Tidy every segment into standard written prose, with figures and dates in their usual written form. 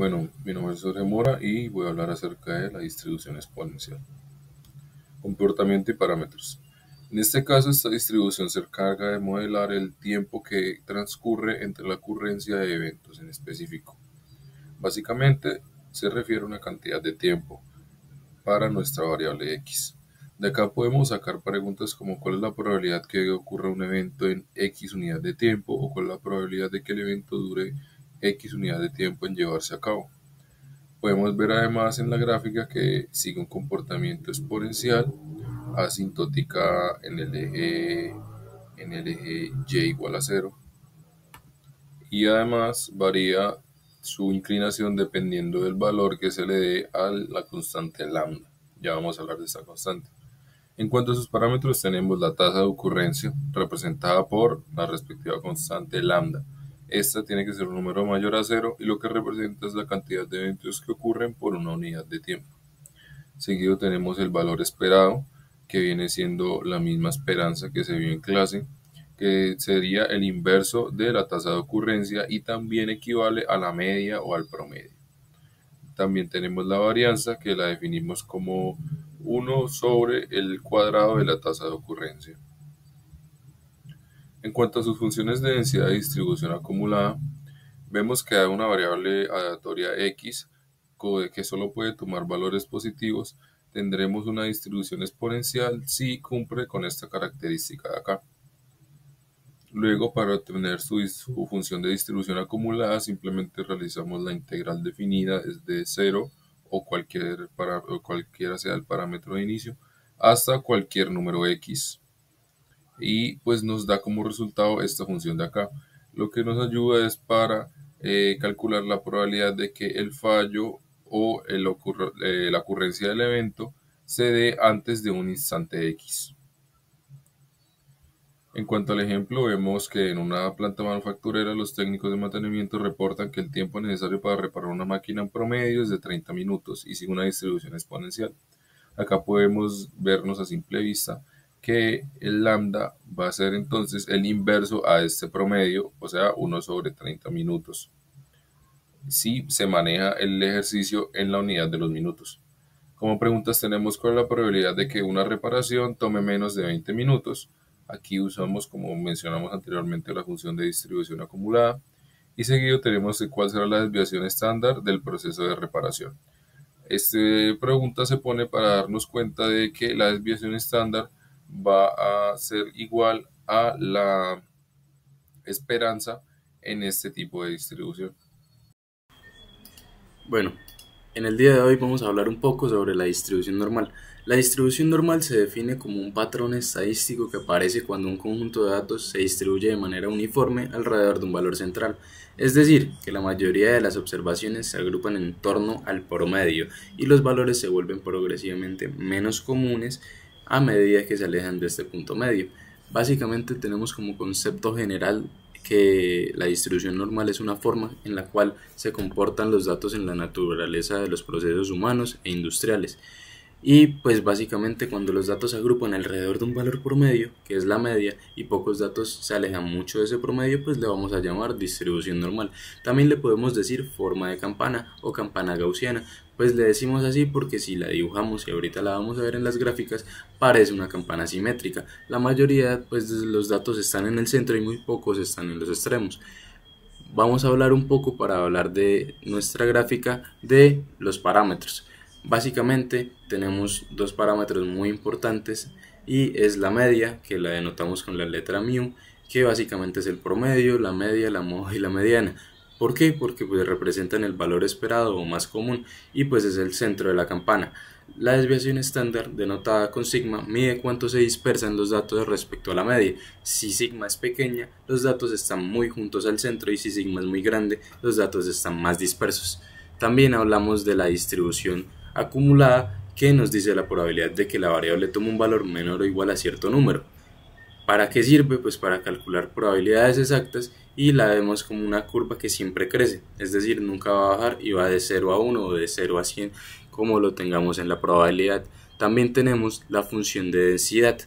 Bueno, mi nombre es Jorge Mora y voy a hablar acerca de la distribución exponencial. Comportamiento y parámetros. En este caso, esta distribución se encarga de modelar el tiempo que transcurre entre la ocurrencia de eventos en específico. Básicamente, se refiere a una cantidad de tiempo para nuestra variable x. De acá podemos sacar preguntas como cuál es la probabilidad que ocurra un evento en x unidad de tiempo o cuál es la probabilidad de que el evento dure x unidad de tiempo en llevarse a cabo. Podemos ver además en la gráfica que sigue un comportamiento exponencial asintótica en el eje y igual a cero, y además varía su inclinación dependiendo del valor que se le dé a la constante lambda. Ya vamos a hablar de esta constante. En cuanto a sus parámetros, tenemos la tasa de ocurrencia representada por la respectiva constante lambda. Esta tiene que ser un número mayor a cero y lo que representa es la cantidad de eventos que ocurren por una unidad de tiempo. Seguido tenemos el valor esperado, que viene siendo la misma esperanza que se vio en clase, que sería el inverso de la tasa de ocurrencia y también equivale a la media o al promedio. También tenemos la varianza, que la definimos como 1 sobre el cuadrado de la tasa de ocurrencia. En cuanto a sus funciones de densidad de distribución acumulada, vemos que hay una variable aleatoria x que solo puede tomar valores positivos. Tendremos una distribución exponencial si cumple con esta característica de acá. Luego, para obtener su función de distribución acumulada, simplemente realizamos la integral definida desde 0 o cualquiera sea el parámetro de inicio hasta cualquier número x, y pues nos da como resultado esta función de acá. Lo que nos ayuda es para calcular la probabilidad de que el fallo o la ocurrencia del evento se dé antes de un instante x. En cuanto al ejemplo, vemos que en una planta manufacturera los técnicos de mantenimiento reportan que el tiempo necesario para reparar una máquina en promedio es de 30 minutos y sigue una distribución exponencial. Acá podemos vernos a simple vista que el lambda va a ser entonces el inverso a este promedio, o sea, 1 sobre 30 minutos, si se maneja el ejercicio en la unidad de los minutos. Como preguntas tenemos cuál es la probabilidad de que una reparación tome menos de 20 minutos. Aquí usamos, como mencionamos anteriormente, la función de distribución acumulada. Y seguido tenemos cuál será la desviación estándar del proceso de reparación. Esta pregunta se pone para darnos cuenta de que la desviación estándar va a ser igual a la esperanza en este tipo de distribución. Bueno, en el día de hoy vamos a hablar un poco sobre la distribución normal. La distribución normal se define como un patrón estadístico que aparece cuando un conjunto de datos se distribuye de manera uniforme alrededor de un valor central. Es decir, que la mayoría de las observaciones se agrupan en torno al promedio y los valores se vuelven progresivamente menos comunes a medida que se alejan de este punto medio. Básicamente tenemos como concepto general que la distribución normal es una forma en la cual se comportan los datos en la naturaleza de los procesos humanos e industriales. Y pues básicamente cuando los datos se agrupan alrededor de un valor promedio, que es la media, y pocos datos se alejan mucho de ese promedio, pues le vamos a llamar distribución normal. También le podemos decir forma de campana o campana gaussiana. Pues le decimos así porque si la dibujamos, y ahorita la vamos a ver en las gráficas, parece una campana simétrica. La mayoría pues de los datos están en el centro y muy pocos están en los extremos. Vamos a hablar un poco para hablar de nuestra gráfica de los parámetros. Básicamente tenemos dos parámetros muy importantes y es la media, que la denotamos con la letra mu, que básicamente es el promedio, la media, la moda y la mediana. ¿Por qué? Porque pues representan el valor esperado o más común y pues es el centro de la campana. La desviación estándar, denotada con sigma, mide cuánto se dispersan los datos respecto a la media. Si sigma es pequeña, los datos están muy juntos al centro y si sigma es muy grande, los datos están más dispersos. También hablamos de la distribución acumulada, que nos dice la probabilidad de que la variable tome un valor menor o igual a cierto número. ¿Para qué sirve? Pues para calcular probabilidades exactas y la vemos como una curva que siempre crece, es decir, nunca va a bajar y va de 0 a 1 o de 0 a 100 como lo tengamos en la probabilidad. También tenemos la función de densidad.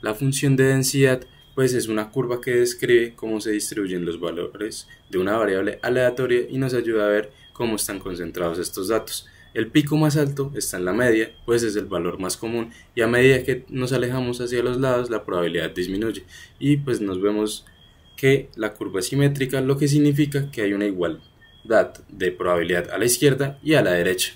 La función de densidad pues es una curva que describe cómo se distribuyen los valores de una variable aleatoria y nos ayuda a ver cómo están concentrados estos datos. El pico más alto está en la media, pues es el valor más común, y a medida que nos alejamos hacia los lados la probabilidad disminuye y pues nos vemos que la curva es simétrica, lo que significa que hay una igualdad de probabilidad a la izquierda y a la derecha.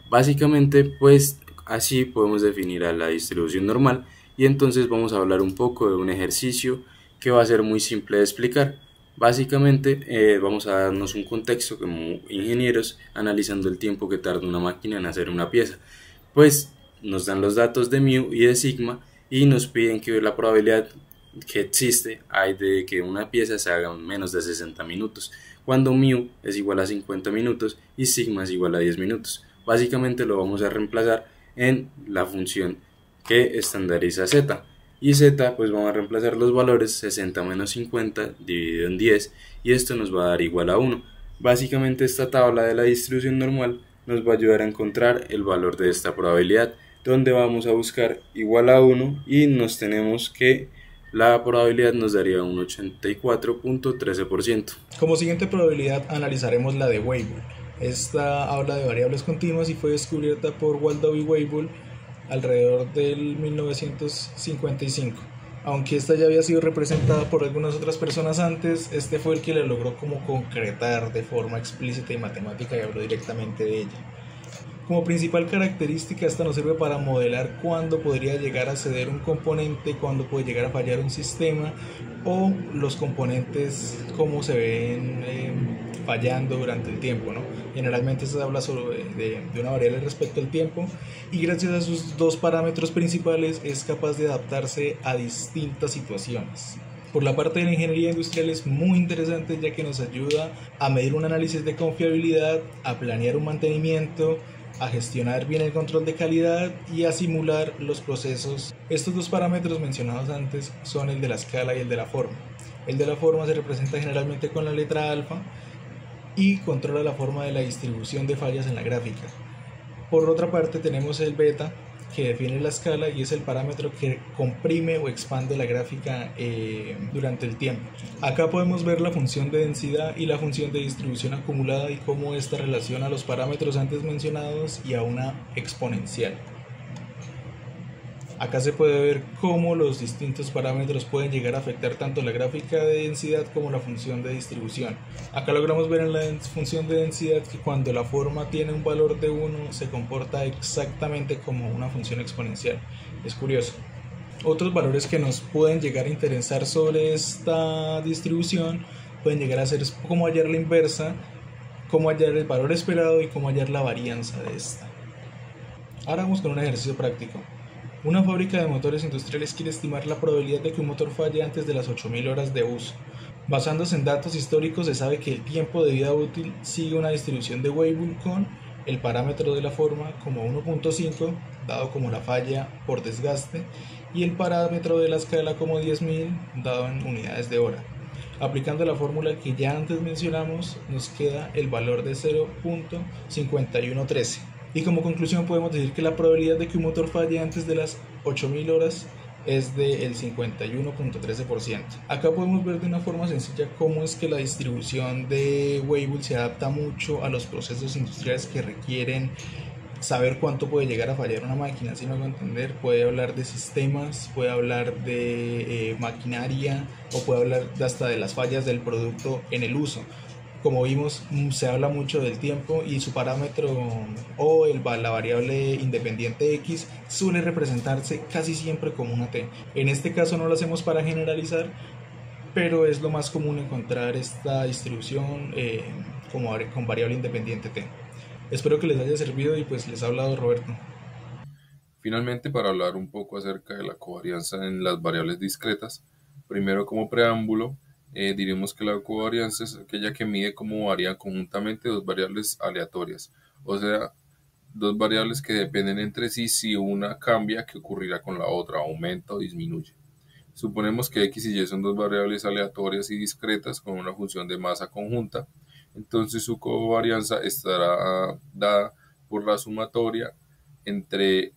Básicamente, pues así podemos definir a la distribución normal, y entonces vamos a hablar un poco de un ejercicio que va a ser muy simple de explicar. Básicamente vamos a darnos un contexto como ingenieros analizando el tiempo que tarda una máquina en hacer una pieza. Pues nos dan los datos de mu y de sigma y nos piden que la probabilidad que existe hay de que una pieza se haga en menos de 60 minutos, cuando mu es igual a 50 minutos y sigma es igual a 10 minutos. Básicamente lo vamos a reemplazar en la función que estandariza z, y z pues vamos a reemplazar los valores 60 menos 50 dividido en 10 y esto nos va a dar igual a 1. Básicamente esta tabla de la distribución normal nos va a ayudar a encontrar el valor de esta probabilidad, donde vamos a buscar igual a 1 y nos tenemos que la probabilidad nos daría un 84.13%. Como siguiente probabilidad analizaremos la de Weibull. Esta habla de variables continuas y fue descubierta por Waldo y Weibull alrededor del 1955. Aunque esta ya había sido representada por algunas otras personas antes, este fue el que la logró como concretar de forma explícita y matemática y habló directamente de ella. Como principal característica, esta nos sirve para modelar cuándo podría llegar a ceder un componente, cuándo puede llegar a fallar un sistema o los componentes cómo se ven fallando durante el tiempo, ¿no? Generalmente se habla de una variable respecto al tiempo y gracias a sus dos parámetros principales es capaz de adaptarse a distintas situaciones. Por la parte de la ingeniería industrial es muy interesante ya que nos ayuda a medir un análisis de confiabilidad, a planear un mantenimiento, a gestionar bien el control de calidad y a simular los procesos. Estos dos parámetros mencionados antes son el de la escala y el de la forma. El de la forma se representa generalmente con la letra alfa y controla la forma de la distribución de fallas en la gráfica. Por otra parte tenemos el beta, que define la escala y es el parámetro que comprime o expande la gráfica durante el tiempo. Acá podemos ver la función de densidad y la función de distribución acumulada y cómo esta relaciona los parámetros antes mencionados y a una exponencial. Acá se puede ver cómo los distintos parámetros pueden llegar a afectar tanto la gráfica de densidad como la función de distribución. Acá logramos ver en la función de densidad que cuando la forma tiene un valor de 1 se comporta exactamente como una función exponencial. Es curioso. Otros valores que nos pueden llegar a interesar sobre esta distribución pueden llegar a ser cómo hallar la inversa, cómo hallar el valor esperado y cómo hallar la varianza de esta. Ahora vamos con un ejercicio práctico. Una fábrica de motores industriales quiere estimar la probabilidad de que un motor falle antes de las 8000 horas de uso. Basándose en datos históricos, se sabe que el tiempo de vida útil sigue una distribución de Weibull con el parámetro de la forma como 1.5, dado como la falla por desgaste, y el parámetro de la escala como 10.000, dado en unidades de hora. Aplicando la fórmula que ya antes mencionamos, nos queda el valor de 0.5113. Y como conclusión podemos decir que la probabilidad de que un motor falle antes de las 8000 horas es del 51.13%. Acá podemos ver de una forma sencilla cómo es que la distribución de Weibull se adapta mucho a los procesos industriales que requieren saber cuánto puede llegar a fallar una máquina. Si me hago entender, puede hablar de sistemas, puede hablar de maquinaria o puede hablar hasta de las fallas del producto en el uso. Como vimos, se habla mucho del tiempo y su parámetro o la variable independiente x suele representarse casi siempre como una t. En este caso no lo hacemos para generalizar, pero es lo más común encontrar esta distribución con variable independiente t. Espero que les haya servido y pues les ha hablado Roberto. Finalmente, para hablar un poco acerca de la covarianza en las variables discretas, primero como preámbulo, diremos que la covarianza es aquella que mide cómo varían conjuntamente dos variables aleatorias, o sea, dos variables que dependen entre sí. Si una cambia, ¿qué ocurrirá con la otra? ¿Aumenta o disminuye? Suponemos que x y y son dos variables aleatorias y discretas con una función de masa conjunta, entonces su covarianza estará dada por la sumatoria entre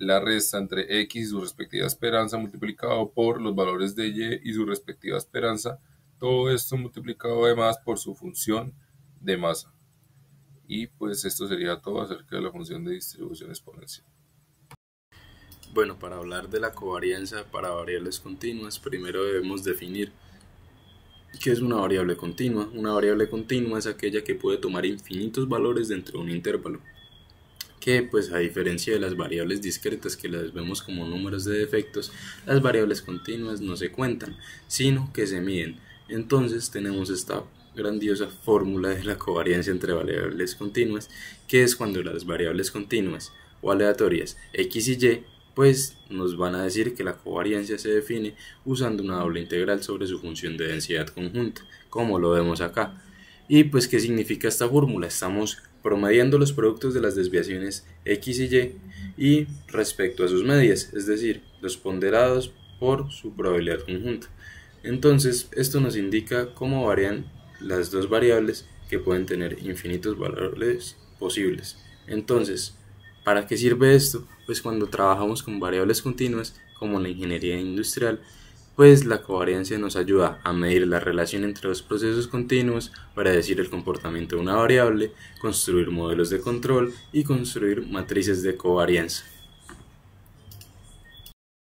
la resta entre x y su respectiva esperanza multiplicado por los valores de y su respectiva esperanza, todo esto multiplicado además por su función de masa. Y pues esto sería todo acerca de la función de distribución exponencial. Bueno, para hablar de la covarianza para variables continuas, primero debemos definir qué es una variable continua. Una variable continua es aquella que puede tomar infinitos valores dentro de un intervalo, que pues a diferencia de las variables discretas que las vemos como números de defectos, las variables continuas no se cuentan, sino que se miden. Entonces tenemos esta grandiosa fórmula de la covarianza entre variables continuas, que es cuando las variables continuas o aleatorias x y y pues nos van a decir que la covarianza se define usando una doble integral sobre su función de densidad conjunta, como lo vemos acá. Y pues ¿qué significa esta fórmula? Estamos promediando los productos de las desviaciones x y y respecto a sus medias, es decir, los ponderados por su probabilidad conjunta. Entonces esto nos indica cómo varían las dos variables que pueden tener infinitos valores posibles. Entonces, ¿para qué sirve esto? Pues cuando trabajamos con variables continuas, como en la ingeniería industrial, pues la covarianza nos ayuda a medir la relación entre los procesos continuos, predecir el comportamiento de una variable, construir modelos de control y construir matrices de covarianza.